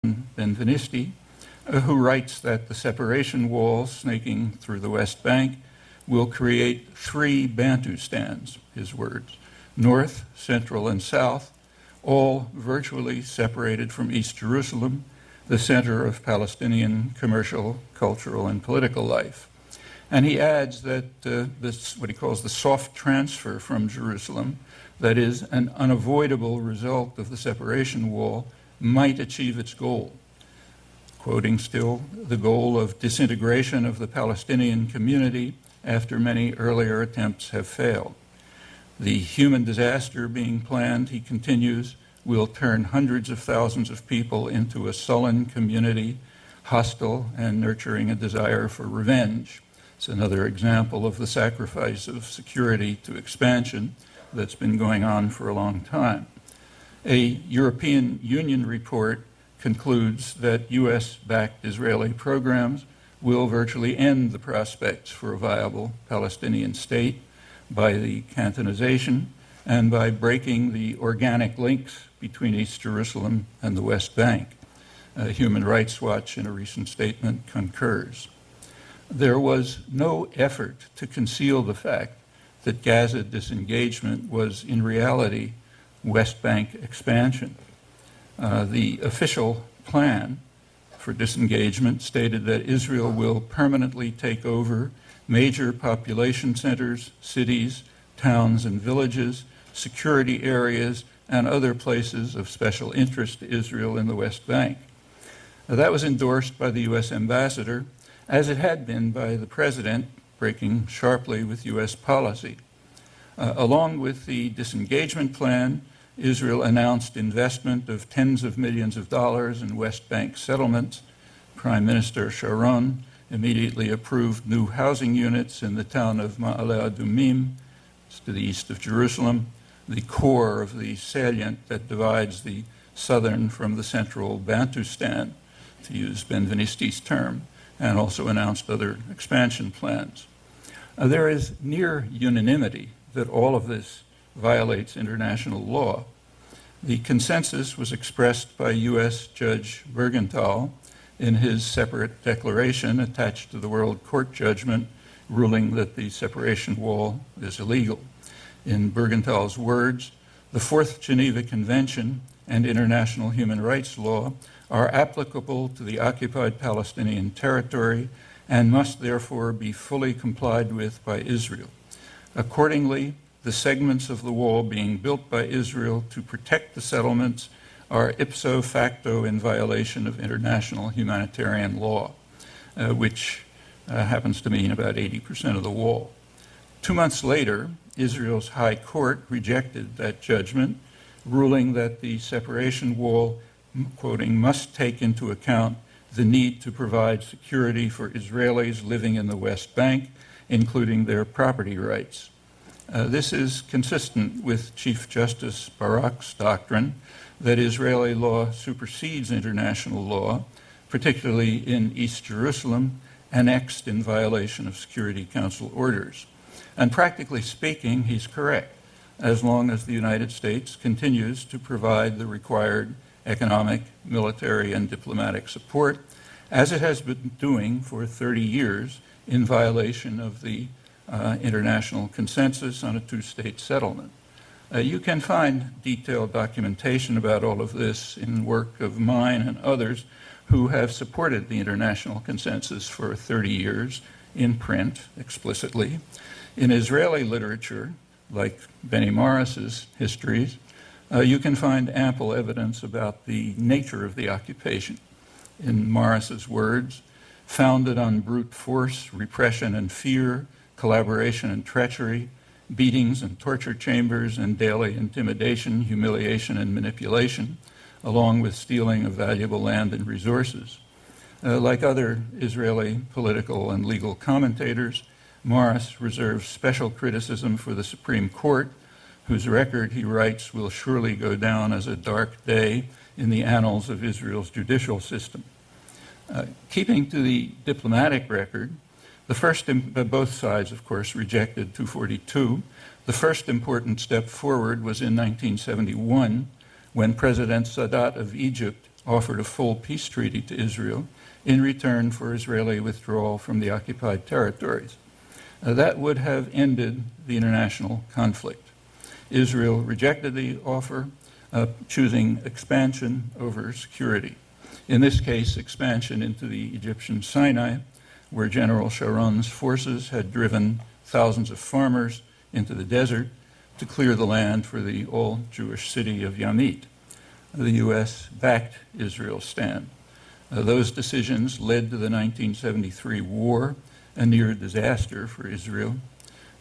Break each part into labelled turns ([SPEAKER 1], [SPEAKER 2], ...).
[SPEAKER 1] Benvenisti, who writes that the separation wall snaking through the West Bank will create 3 Bantustans, his words, north, central, and south, all virtually separated from East Jerusalem, the center of Palestinian commercial, cultural, and political life. And he adds that this, what he calls the soft transfer from Jerusalem, that is an unavoidable result of the separation wall, might achieve its goal. Quoting still, the goal of disintegration of the Palestinian community after many earlier attempts have failed. The human disaster being planned, he continues, will turn hundreds of thousands of people into a sullen community, hostile and nurturing a desire for revenge. It's another example of the sacrifice of security to expansion that's been going on for a long time. A European Union report concludes that US-backed Israeli programs will virtually end the prospects for a viable Palestinian state by the cantonization and by breaking the organic links between East Jerusalem and the West Bank. Human Rights Watch, in a recent statement, concurs. There was no effort to conceal the fact that Gaza disengagement was, in reality, West Bank expansion. The official plan for disengagement stated that Israel will permanently take over major population centers, cities, towns, and villages, security areas, and other places of special interest to Israel in the West Bank. That was endorsed by the U.S. ambassador, as it had been by the president, breaking sharply with U.S. policy. Along with the disengagement plan, Israel announced investment of tens of millions of dollars in West Bank settlements. Prime Minister Sharon immediately approved new housing units in the town of Ma'ale Adumim, to the east of Jerusalem, the core of the salient that divides the southern from the central Bantustan, to use Benvenisti's term, and also announced other expansion plans. There is near unanimity that all of this violates international law. The consensus was expressed by U.S. Judge Bergenthal in his separate declaration attached to the World Court judgment ruling that the separation wall is illegal. In Bergenthal's words, the Fourth Geneva Convention and international human rights law are applicable to the occupied Palestinian territory and must therefore be fully complied with by Israel. Accordingly, the segments of the wall being built by Israel to protect the settlements are ipso facto in violation of international humanitarian law, which happens to mean about 80% of the wall. 2 months later, Israel's High Court rejected that judgment, ruling that the separation wall, quoting, must take into account the need to provide security for Israelis living in the West Bank, including their property rights. This is consistent with Chief Justice Barak's doctrine that Israeli law supersedes international law, particularly in East Jerusalem, annexed in violation of Security Council orders. And practically speaking, he's correct, as long as the United States continues to provide the required economic, military, and diplomatic support, as it has been doing for 30 years in violation of the international consensus on a two-state settlement. You can find detailed documentation about all of this in work of mine and others who have supported the international consensus for 30 years in print explicitly. In Israeli literature, like Benny Morris's histories, you can find ample evidence about the nature of the occupation. In Morris's words, founded on brute force, repression and fear, collaboration and treachery, beatings and torture chambers, and daily intimidation, humiliation, and manipulation, along with stealing of valuable land and resources. Like other Israeli political and legal commentators, Morris reserves special criticism for the Supreme Court, whose record, he writes, will surely go down as a dark day in the annals of Israel's judicial system. Keeping to the diplomatic record, both sides, of course, rejected 242. The first important step forward was in 1971, when President Sadat of Egypt offered a full peace treaty to Israel in return for Israeli withdrawal from the occupied territories. That would have ended the international conflict. Israel rejected the offer, choosing expansion over security. In this case, expansion into the Egyptian Sinai, where General Sharon's forces had driven thousands of farmers into the desert to clear the land for the all-Jewish city of Yamit. The U.S. backed Israel's stand. Those decisions led to the 1973 war, a near disaster for Israel.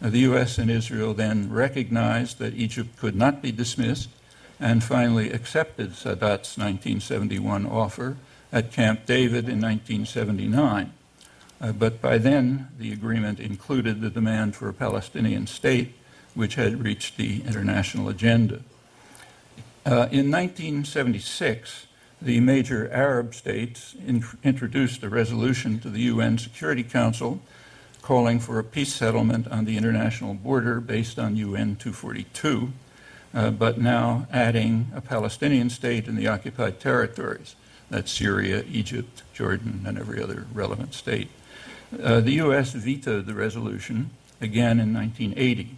[SPEAKER 1] The U.S. and Israel then recognized that Egypt could not be dismissed and finally accepted Sadat's 1971 offer at Camp David in 1979. But by then, the agreement included the demand for a Palestinian state, which had reached the international agenda. In 1976, the major Arab states introduced a resolution to the UN Security Council calling for a peace settlement on the international border based on UN 242, but now adding a Palestinian state in the occupied territories. That's Syria, Egypt, Jordan, and every other relevant state. The U.S. vetoed the resolution again in 1980.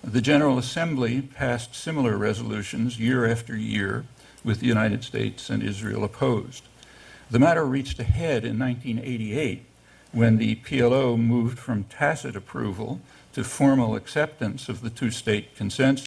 [SPEAKER 1] The General Assembly passed similar resolutions year after year, with the United States and Israel opposed. The matter reached a head in 1988 when the PLO moved from tacit approval to formal acceptance of the two-state consensus.